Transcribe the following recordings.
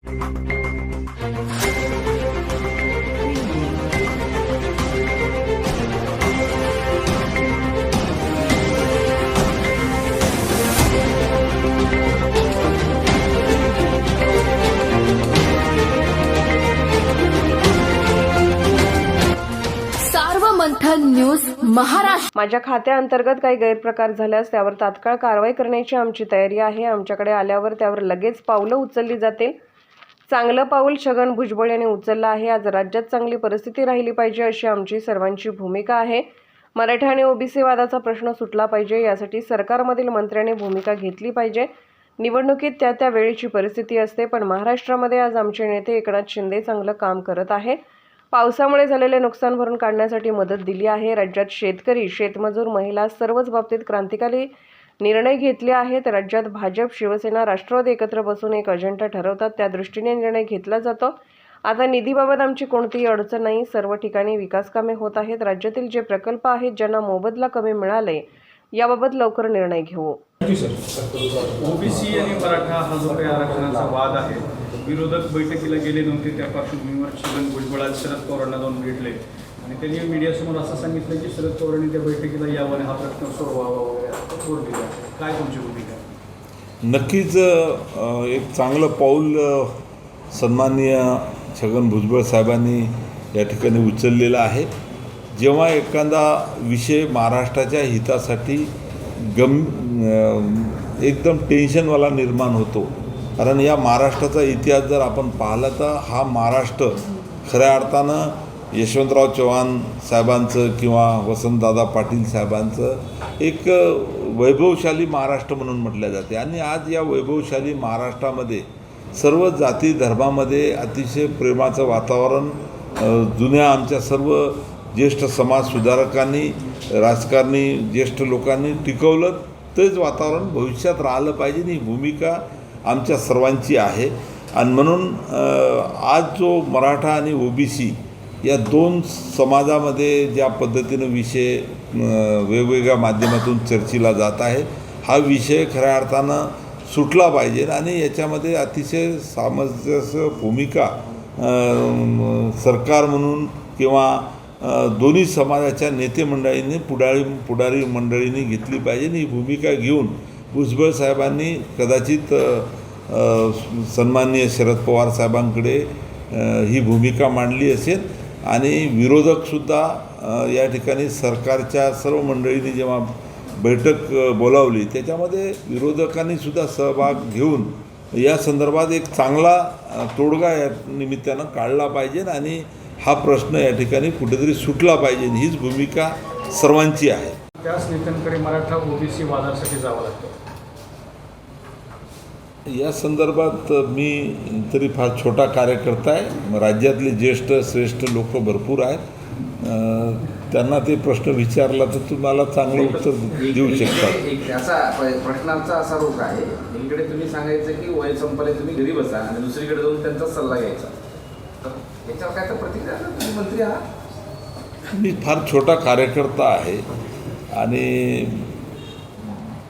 मंथन news Maharashtra. माझ्या खात्याअंतर्गत काही गैरप्रकार झाल्यास त्यावर तात्काळ कारवाई करण्याची आमची तयारी आहे। आमच्याकडे आल्यावर त्यावर लगेच पावलं उचलली जातील। चांगलं पाऊल छगन भुजबळ यांनी उचललं आहे। आज राज्यात चांगली परिस्थिती राहिली पाहिजे अशी आमची सर्वांची भूमिका आहे। मराठा आणि ओबीसी वादाचा प्रश्न सुटला पाहिजे, यासाठी सरकारमधील मंत्र्यांनी भूमिका घेतली पाहिजे। निवडणुकीत त्या वेळेची परिस्थिती असते, पण महाराष्ट्रामध्ये आज आमचे नेते एकनाथ शिंदे चांगलं काम करत आहे। पावसामुळे झालेले नुकसान भरून काढण्यासाठी मदत दिली आहे। राज्यात शेतकरी, शेतमजूर, महिला सर्वच बाबतीत क्रांतिकारी निर्णय घेतले आहेत। राज्यात भाजप, शिवसेना, राष्ट्रवादी एकत्र बसून एक अजेंडा ठरवतात, त्या दृष्टीने निर्णय घेतला जातो। आता निधीबाबत आमची कोणतीही अडचण नाही, सर्व ठिकाणी विकास कामे होत आहेत। राज्यातील जे प्रकल्प आहेत ज्यांना मोबदला कमी मिळाले याबाबत लवकर निर्णय घेऊ। ओबीसी आणि मराठा हा जो काही आरक्षणाचा वाद आहे, विरोधक बैठकीला गेले नव्हते, त्या पार्श्वभूमीवर छगन भुजबळ आज शरद पवारांना जाऊन भेटले आणि त्यांनी मीडियासमोर असं सांगितलं की शरद पवारांनी त्या बैठकीला यावं आणि हा प्रश्न सोडवावा वगैरे। काय तुमची भूमिका? नक्कीच एक चांगलं पाऊल सन्माननीय छगन भुजबळ साहेबांनी या ठिकाणी उचललेला आहे। जेव्हा एखादा विषय महाराष्ट्राच्या हितासाठी एकदम टेन्शनवाला निर्माण होतो, कारण या महाराष्ट्राचा इतिहास जर आपण पाहिला तर हा महाराष्ट्र खऱ्या अर्थानं यशवंतराव चव्हाण साहेबांचं किंवा वसंतदादा पाटील साहेबांचं एक वैभवशाली महाराष्ट्र म्हणून म्हटलं जाते। आणि आज या वैभवशाली महाराष्ट्रामध्ये सर्व जाती धर्मामध्ये अतिशय प्रेमाचं वातावरण जुन्या आमच्या सर्व ज्येष्ठ समाजसुधारकांनी, राजकारणी, ज्येष्ठ लोकांनी टिकवलं। तेच वातावरण भविष्यात राहिलं पाहिजे, ही भूमिका आमच्या सर्वांची आहे। आणि म्हणून आज जो मराठा आणि ओबीसी या दोन समाजामध्ये ज्या पद्धतीनं विषय वेगवेगळ्या माध्यमातून चर्चेला जात आहे, हा विषय खऱ्या अर्थानं सुटला पाहिजे आणि याच्यामध्ये अतिशय सामंजस्य भूमिका सरकार म्हणून किंवा दोन्ही समाजाच्या नेते मंडळींनी पुढारी मंडळींनी घेतली पाहिजे। ही भूमिका घेऊन भुजबळ साहेबांनी कदाचित सन्माननीय शरद पवार साहेबांकडे ही भूमिका मांडली असेल आणि विरोधकसुद्धा या ठिकाणी सरकारच्या सर्व मंडळींनी जेव्हा बैठक बोलावली त्याच्यामध्ये विरोधकांनी सुद्धा सहभाग घेऊन या संदर्भात एक चांगला तोडगा या निमित्तानं काढला पाहिजे आणि हा प्रश्न या ठिकाणी कुठेतरी सुटला पाहिजे, हीच भूमिका सर्वांची आहे। त्याच नेत्यांकडे मराठा ओबीसी वादासाठी जावं लागतं। या संदर्भात मी तरी फार छोटा कार्यकर्ता आहे। राज्यातले ज्येष्ठ श्रेष्ठ लोक भरपूर आहेत, त्यांना ते प्रश्न विचारला तर तुम्हाला चांगलं उत्तर देऊ शकतात। असा प्रश्नाचा असा रोग आहे, एकीकडे तुम्ही सांगायचं की वय संपले तुम्ही घरी बसा आणि दुसरीकडे जाऊन त्यांचा सल्ला घ्यायचा, तर याच्यावर काय तर प्रतिक्रिया तुम्ही मंत्री आहात? मी फार छोटा कार्यकर्ता आहे आणि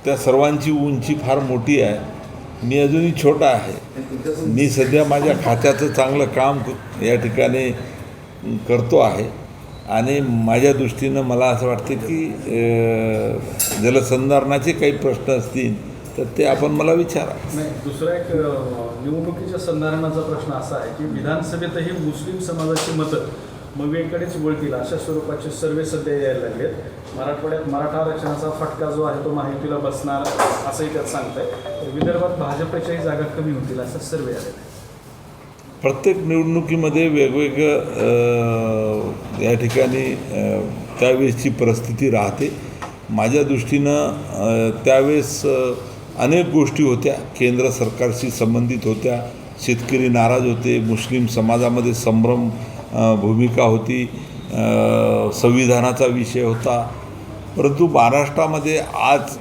त्या सर्वांची उंची फार मोठी आहे, मी अजूनही छोटा आहे। मी सध्या माझ्या खात्याचं चांगलं काम या ठिकाणी करतो आहे आणि माझ्या दृष्टीनं मला असं वाटते की जलसंधारणाचे काही प्रश्न असतील तर ते आपण मला विचारा। नाही, दुसरा एक निवडणुकीच्या संधारणाचा प्रश्न असा आहे की विधानसभेतही मुस्लिम समाजाची मतं मगवेकडेच वळतील अशा स्वरूपाचे सर्वे सध्या यायला लागलेत। मराठवाड्यात मराठा आरक्षणाचा फटका जो आहे तो महायुतीला बसणार असंही त्यात सांगताय। विदर्भात भाजपच्याही जागा कमी होतील असा सर्वे आलेला आहे। प्रत्येक निवडणुकीमध्ये वेगवेगळं या ठिकाणी त्यावेळेसची परिस्थिती राहते। माझ्या दृष्टीनं त्यावेळेस अनेक गोष्टी होत्या, केंद्र सरकारशी संबंधित होत्या, शेतकरी नाराज होते, मुस्लिम समाजामध्ये संभ्रम भूमिका होती, संविधानाचा विषय होता। परंतु महाराष्ट्रामध्ये आज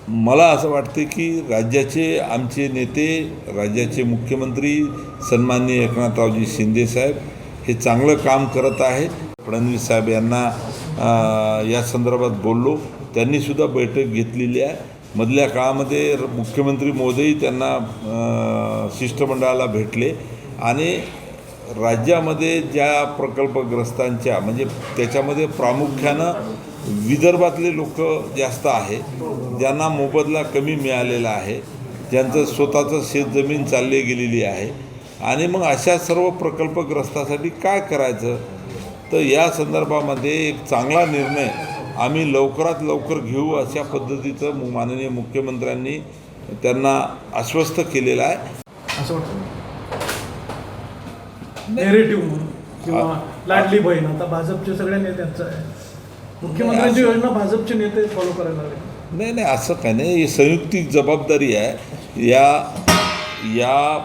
मला असं वाटते की राज्याचे आमचे नेते, राज्याचे मुख्यमंत्री सन्माननीय एकनाथरावजी शिंदे साहेब हे चांगलं काम करत आहे। फडणवीस साहेब यांना या संदर्भात बोललो, त्यांनीसुद्धा बैठक घेतलेली आहे मधल्या काळामध्ये मुख्यमंत्री मोदीही त्यांना शिष्टमंडळाला भेटले आणि राज्यामध्ये ज्या प्रकल्पग्रस्तांच्या म्हणजे त्याच्यामध्ये प्रामुख्यानं विदर्भातले लोक जास्त आहे, ज्यांना मोबदला कमी मिळालेला आहे, ज्यांचं स्वतःचं शेतजमीन चालली गेलेली आहे आणि मग अशा सर्व प्रकल्पग्रस्तासाठी काय करायचं, तर या संदर्भामध्ये एक चांगला निर्णय आम्ही लवकरात लवकर घेऊ अशा पद्धतीचं माननीय मुख्यमंत्र्यांनी त्यांना आश्वस्त केलेलं आहे. असं वाटतं नेरेटिव्ह म्हणून किंवा लाडली बहीण आता भाजपच्या सगळ्या नेत्यांचं आहे, मुख्यमंत्र्यांची योजना भाजपचे नेते फॉलो करायला लागले. नाही नाही असं काही नाही, ही संयुक्तिक जबाबदारी आहे. या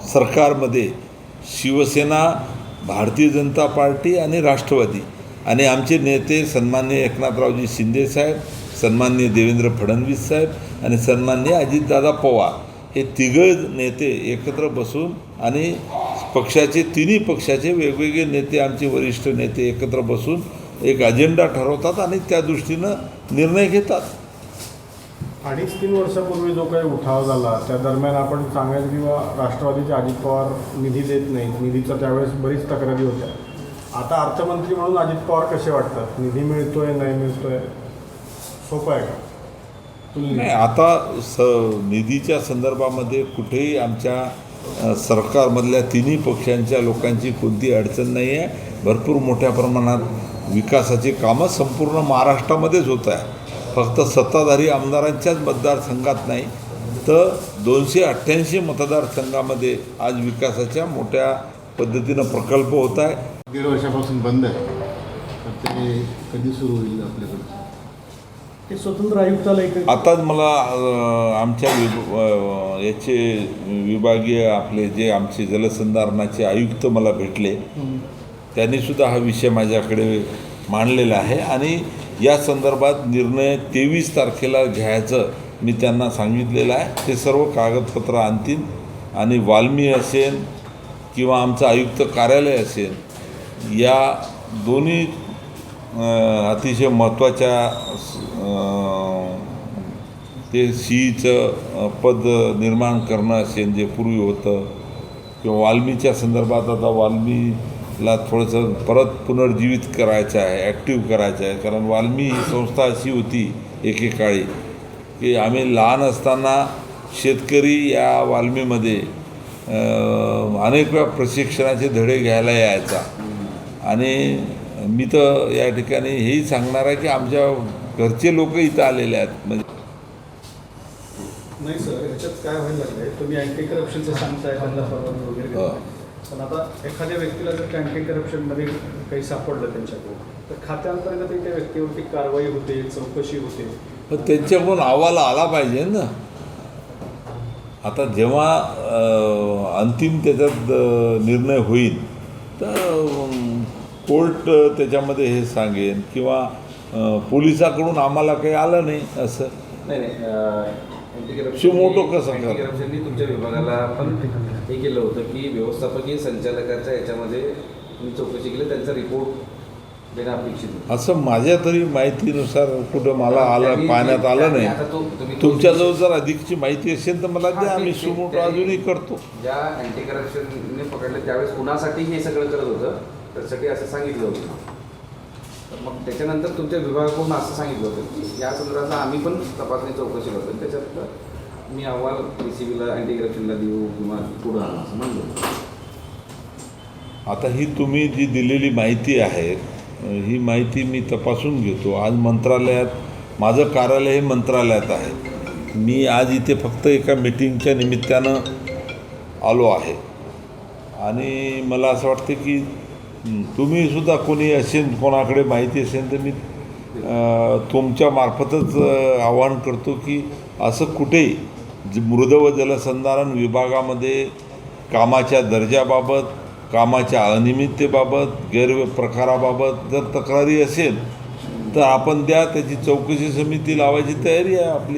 सरकारमध्ये शिवसेना, भारतीय जनता पार्टी आणि राष्ट्रवादी आणि आमचे नेते सन्माननीय एकनाथरावजी शिंदेसाहेब, सन्माननीय देवेंद्र फडणवीस साहेब आणि सन्माननीय अजितदादा पवार हे तिघं नेते एकत्र बसून आणि पक्षाचे तिन्ही पक्षाचे वेगवेगळे नेते, आमचे वरिष्ठ नेते एकत्र बसून एक अजेंडा ठरवतात आणि त्या दृष्टीनं निर्णय घेतात. 2.5-3 वर्षापूर्वी जो काही उठाव झाला त्या दरम्यान आपण सांगायचं किंवा राष्ट्रवादीचे अजित पवार निधी देत नाहीत, निधीचा त्यावेळेस बरीच तक्रारी होत्या. आता अर्थमंत्री म्हणून अजित पवार कसे वाटतात? निधी मिळतोय नाही मिळतोय, सोपं आहे का? नाही, आता निधीच्या संदर्भामध्ये कुठेही आमच्या सरकारमधल्या तिन्ही पक्षांच्या लोकांची कोणती अडचण नाही आहे. भरपूर मोठ्या प्रमाणात विकासाची कामं संपूर्ण महाराष्ट्रामध्येच होत आहे. फक्त सत्ताधारी आमदारांच्याच मतदारसंघात नाही तर 288 मतदारसंघामध्ये आज विकासाच्या मोठ्या पद्धतीनं प्रकल्प होत आहे. 1.5 वर्षापासून बंद आहे, तर ते कधी सुरू होईल आपल्याकडे? ते स्वतंत्र आयुक्तालय आताच मला आमच्या याचे विभागीय आपले जे आमचे जलसंधारणाचे आयुक्त मला भेटले, त्यांनीसुद्धा हा विषय माझ्याकडे मांडलेला आहे आणि या संदर्भात निर्णय 23 तारखेला घ्यायचं मी त्यांना सांगितलेलं आहे. ते सर्व कागदपत्र आणतील आणि वाल्मी असेल किंवा आमचं आयुक्त कार्यालय असेल, या दोन्ही अतिशय महत्त्वाच्या ते सीईचं पद निर्माण करणं असेल जे पूर्वी होतं, किंवा वाल्मीच्या संदर्भात आता वाल्मीला थोडंसं परत पुनर्जीवित करायचं आहे, ॲक्टिव्ह करायचं आहे. कारण वाल्मी ही संस्था अशी होती एकेकाळी की आम्ही लहान असताना शेतकरी या वाल्मीमध्ये अनेक वेळा प्रशिक्षणाचे धडे घ्यायला यायचा. आणि मी तर या ठिकाणी हेही सांगणार आहे की आमच्या घरचे लोक इथं आलेले आहेत. म्हणजे नाही सर, ह्याच्यात काय व्हायला लागलं आहे, तुम्ही अँटी करप्शनचं सांगताय, त्यांना परवानगी वगैरे देताय. पण आता एखाद्या व्यक्तीला जर का अँटी करप्शनमध्ये काही सापडलं त्यांच्याकडून, तर खात्याअंतर्गत त्या व्यक्तीवरती कारवाई होते, चौकशी होते. पण त्यांच्याकडून अहवाल आला पाहिजे ना. आता जेव्हा अंतिम त्याच्यात निर्णय होईल तर कोर्ट त्याच्यामध्ये हे सांगेन किंवा पोलिसाकडून आम्हाला काही आलं नाही असं नाही सुमोटो कसं करणार? करप्शननी तुमच्या विभागाला पण हे केलं होतं की व्यवस्थापकीय संचालकाच्या याच्यामध्ये तुम्ही चौकशी केली, त्यांचा रिपोर्ट देणं अपेक्षित होतं. असं माझ्या तरी माहितीनुसार कुठं मला आलं पाहण्यात आलं नाही. तुम्ही तुमच्याजवळ जर अधिकची माहिती असेल तर मला द्या, आम्ही सुमोटो अजूनही करतो. ज्या अँटी करप्शनने पकडले त्यावेळेस कुणासाठी हे सगळं करत होतं त्यासाठी असं सांगितलं होतं. तर मग त्याच्यानंतर तुमच्या विभागाकडून असं सांगितलं होतं की या संदर्भात आम्ही पण तपासणी चौकशी करतो, त्याच्यात मी अहवाल PCBला अँटी करप्शनला देऊ किंवा पुढं आणू असं म्हणलं. आता ही तुम्ही जी दिलेली माहिती आहे ही माहिती मी तपासून घेतो. आज मंत्रालयात माझं कार्यालय हे मंत्रालयात आहे. मी आज इथे फक्त एका मीटिंगच्या निमित्तानं आलो आहे आणि मला असं वाटतं की तुम्हीसुद्धा कोणी असेल, कोणाकडे माहिती असेल तर मी तुमच्या मार्फतच आवाहन करतो की असं कुठेही मृद व जलसंधारण विभागामध्ये कामाच्या दर्जाबाबत, कामाच्या अनियमिततेबाबत, गैरप्रकाराबाबत जर तक्रारी असेल तर आपण द्या, त्याची चौकशी समिती लावायची तयारी आहे आपली.